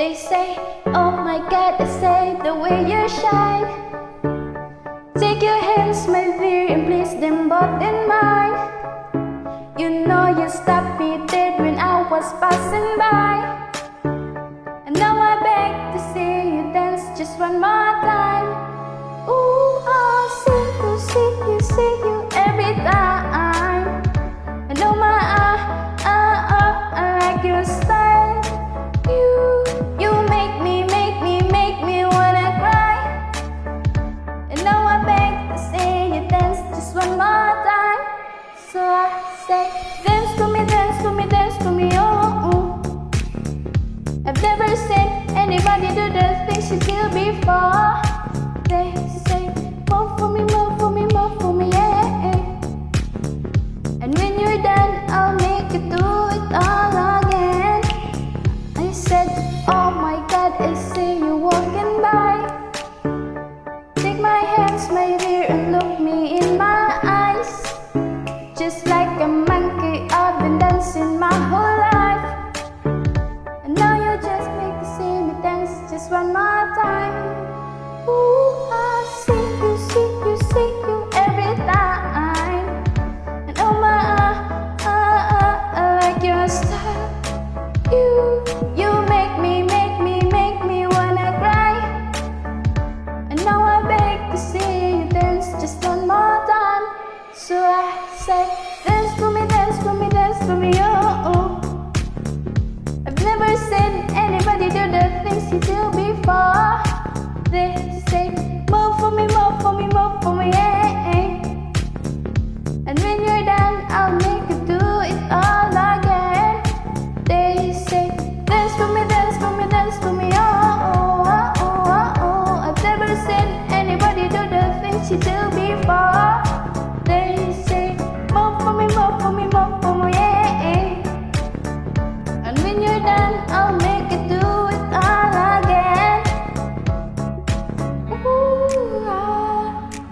They say, oh my God, they say the way you shine. Take your hands, my dear, and place them both in mine. You know you stopped me dead when I was passing by. And now I beg to see you dance just one more time. Ooh, I see you every time. And oh my, I like your style. You make me wanna cry. And now I beg to see you dance just one more time. So I say, dance to me, dance to me, dance to me, oh, oh. I've never seen anybody do the things you do before. They say, move for me, move for me, move for me, yeah. And when you're done, I'll make you do it all again. I said, oh my God, I see you walking by. Take my hands, my dear, and look me in my eyes. Just like a monkey, I've been dancing my whole life. And now you just make me see me dance just one more time. Ooh, I see you every time. And oh my, I like your style. You make me wanna cry. And now I beg to see you dance just one more time. So I say, dance to me, dance to me, dance to me, oh, oh. I've never seen anybody do the things you do before. They say, move for me, move for me, move for me, yeah. And when you're done, I'll make you do it all again. They say, dance for me, dance for me, dance for me, oh, oh, oh, oh, oh. I've never seen anybody do the things you do before. They say, move for me, move for me, move for me, yeah. And when you're done, I'll make